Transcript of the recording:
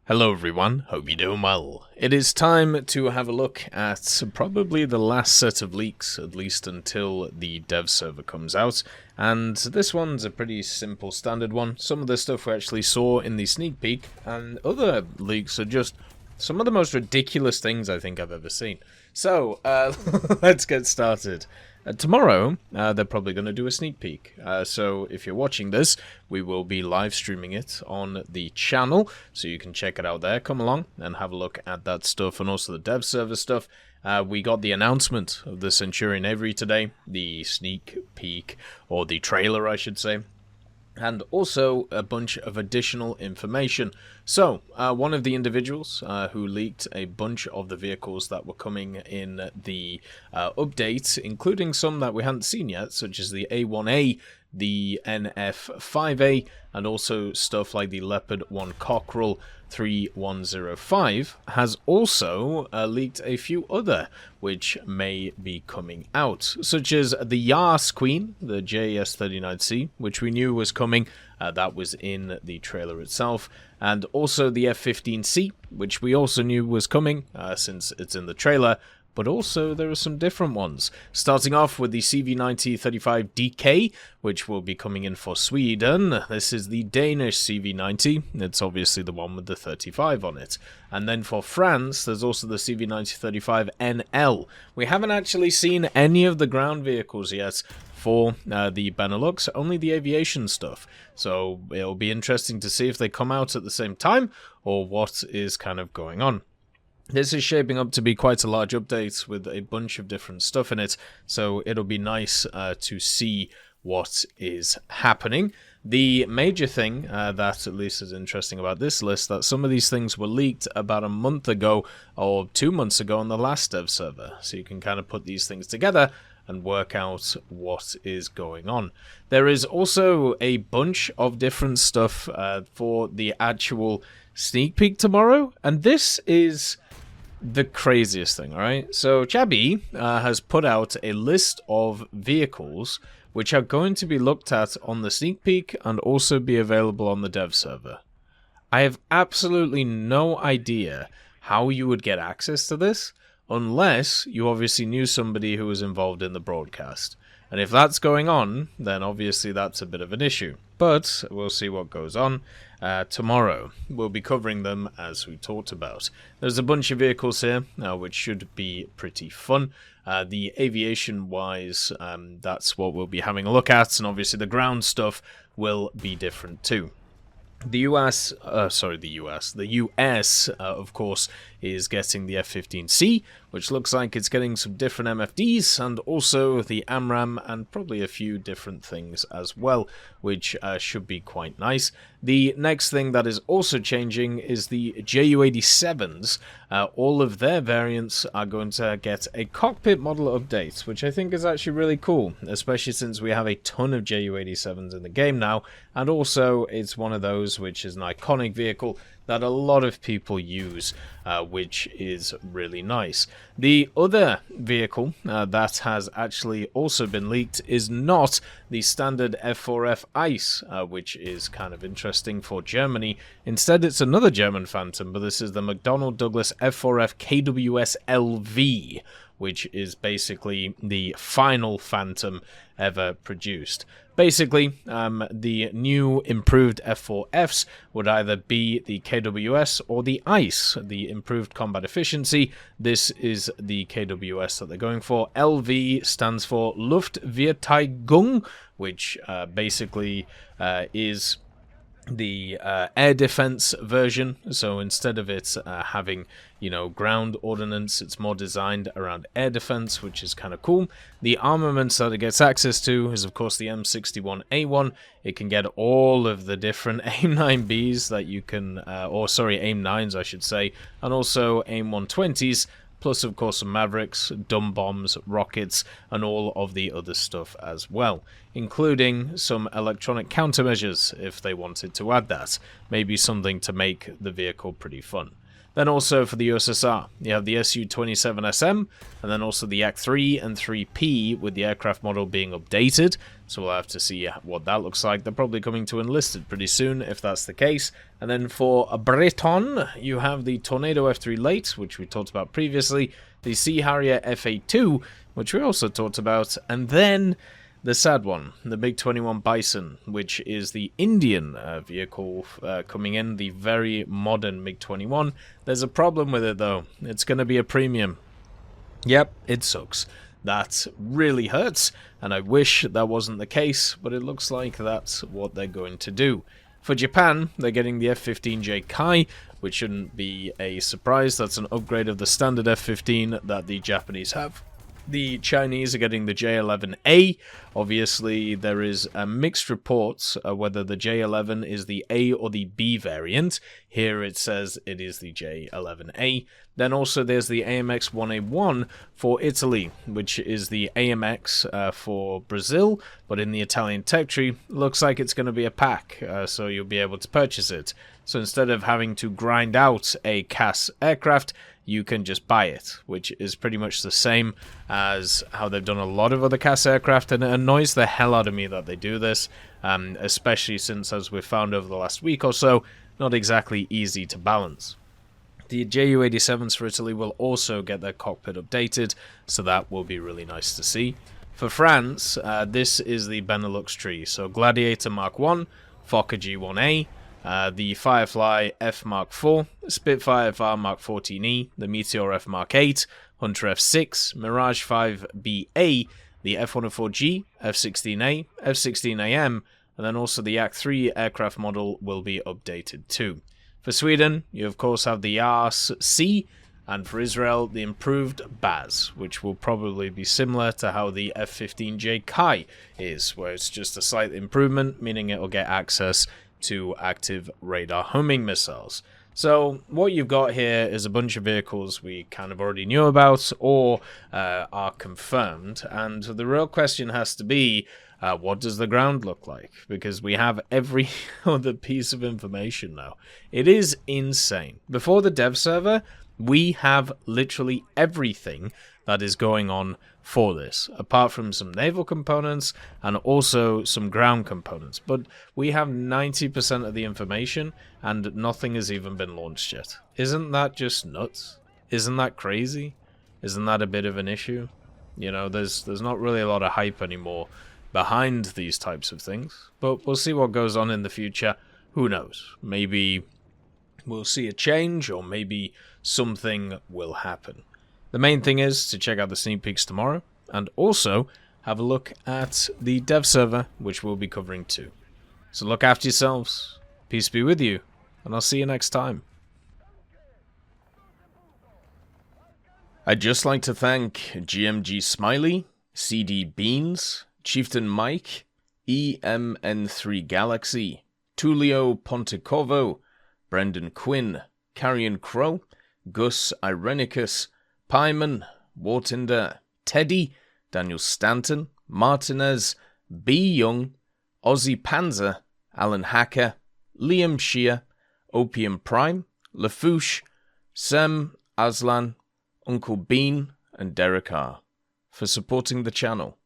Hello everyone, hope you're doing well. It is time to have a look at probably the last set of leaks, at least until the dev server comes out, and this one's a pretty simple standard one. Some of the stuff we actually saw in the sneak peek, and other leaks are just some of the most ridiculous things I think I've ever seen. So, let's get started. Tomorrow, they're probably going to do a sneak peek. So if you're watching this, we will be live streaming it on the channel, so you can check it out there. Come along and have a look at that stuff, and also the dev server stuff. We got the announcement of the Centurion Avery today, the sneak peek, or the trailer I should say, and also a bunch of additional information. So, one of the individuals who leaked a bunch of the vehicles that were coming in the update, including some that we hadn't seen yet, such as the A1A, the NF5A, and also stuff like the Leopard 1 Cockerel 3105, has also leaked a few other which may be coming out, such as the Yas Queen, the JS39C, which we knew was coming. That was in the trailer itself, and also the F-15C, which we also knew was coming since it's in the trailer. But also there are some different ones. Starting off with the CV90-35DK, which will be coming in for Sweden. This is the Danish CV90. It's obviously the one with the 35 on it. And then for France, there's also the CV90-35NL. We haven't actually seen any of the ground vehicles yet for the Benelux, only the aviation stuff. So it'll be interesting to see if they come out at the same time or what is kind of going on. This is shaping up to be quite a large update with a bunch of different stuff in it, so it'll be nice to see what is happening. The major thing that at least is interesting about this list, that some of these things were leaked about a month ago or 2 months ago on the last dev server, so you can kind of put these things together and work out what is going on. There is also a bunch of different stuff for the actual sneak peek tomorrow, and this is the craziest thing, alright? So Chabi has put out a list of vehicles which are going to be looked at on the sneak peek and also be available on the dev server. I have absolutely no idea how you would get access to this unless you obviously knew somebody who was involved in the broadcast. And if that's going on, then obviously that's a bit of an issue. But we'll see what goes on. Tomorrow we'll be covering them as we talked about. There's a bunch of vehicles here which should be pretty fun. The aviation wise, that's what we'll be having a look at, and obviously the ground stuff will be different too. The US, of course, is getting the F-15C, which looks like it's getting some different MFDs, and also the AMRAM, and probably a few different things as well, which should be quite nice. The next thing that is also changing is the JU-87s. All of their variants are going to get a cockpit model update, which I think is actually really cool, especially since we have a ton of JU-87s in the game now, and also it's one of those which is an iconic vehicle that a lot of people use, which is really nice. The other vehicle that has actually also been leaked is not the standard F4F ICE, which is kind of interesting for Germany. Instead, it's another German Phantom, but this is the McDonnell Douglas F4F KWS LV, which is basically the final Phantom ever produced. Basically, the new improved F4Fs would either be the KWS or the ICE, the improved combat efficiency. This is the KWS that they're going for. LV stands for Luftverteidigung, which basically is the air defense version. So instead of it having, ground ordnance, it's more designed around air defense, which is kind of cool. The armaments that it gets access to is, of course, the M61A1. It can get all of the different AIM-9Bs that you can, AIM-9s, I should say, and also AIM-120s, plus, of course, some Mavericks, dumb bombs, rockets, and all of the other stuff as well, including some electronic countermeasures if they wanted to add that. Maybe something to make the vehicle pretty fun. Then also for the USSR, you have the Su-27SM, and then also the Yak-3 and 3P with the aircraft model being updated. So we'll have to see what that looks like. They're probably coming to Enlisted pretty soon, if that's the case. And then for Breton, you have the Tornado F3 late, which we talked about previously, the Sea Harrier FA2, which we also talked about, and then the sad one, the MiG-21 Bison, which is the Indian vehicle coming in, the very modern MiG-21. There's a problem with it though. It's going to be a premium. Yep, it sucks. That really hurts, and I wish that wasn't the case, but it looks like that's what they're going to do. For Japan, they're getting the F-15J Kai, which shouldn't be a surprise. That's an upgrade of the standard F-15 that the Japanese have. The Chinese are getting the J-11A. Obviously, there is mixed reports whether the J-11 is the A or the B variant. Here it says it is the J-11A. Then also there's the AMX-1A1 for Italy, which is the AMX for Brazil, but in the Italian tech tree, looks like it's going to be a pack, so you'll be able to purchase it. So instead of having to grind out a CAS aircraft, you can just buy it, which is pretty much the same as how they've done a lot of other CAS aircraft, and it annoys the hell out of me that they do this, especially since, as we've found over the last week or so, not exactly easy to balance. The Ju-87s for Italy will also get their cockpit updated, so that will be really nice to see. For France, this is the Benelux tree, so Gladiator Mark 1, Fokker G1A, the Firefly F Mark IV, Spitfire FR Mark 14E, the Meteor F Mark 8, Hunter F6, Mirage 5BA, the F104G, F16A, F16AM, and then also the Yak-3 aircraft model will be updated too. For Sweden, you of course have the Yars C, and for Israel, the improved Baz, which will probably be similar to how the F-15J Kai is, where it's just a slight improvement, meaning it will get access to active radar homing missiles. So what you've got here is a bunch of vehicles we kind of already knew about or are confirmed, and the real question has to be, what does the ground look like? Because we have every other piece of information now. It is insane. Before the dev server, we have literally everything that is going on for this, apart from some naval components and also some ground components. But we have 90% of the information, and nothing has even been launched yet. Isn't that just nuts? Isn't that crazy? Isn't that a bit of an issue? You know, there's not really a lot of hype anymore behind these types of things, but we'll see what goes on in the future. Who knows? Maybe we'll see a change, or maybe something will happen. The main thing is to check out the sneak peeks tomorrow, and also have a look at the dev server, which we'll be covering too. So look after yourselves, peace be with you, and I'll see you next time. I'd just like to thank GMG Smiley, CD Beans, Chieftain Mike, EMN3 Galaxy, Tulio Pontecorvo, Brendan Quinn, Carrion Crow, Gus Irenicus, Pyman, Wartinder, Teddy, Daniel Stanton, Martinez, B. Young, Ozzy Panzer, Alan Hacker, Liam Shear, Opium Prime, Lafouche, Sem, Aslan, Uncle Bean, and Derek R. for supporting the channel.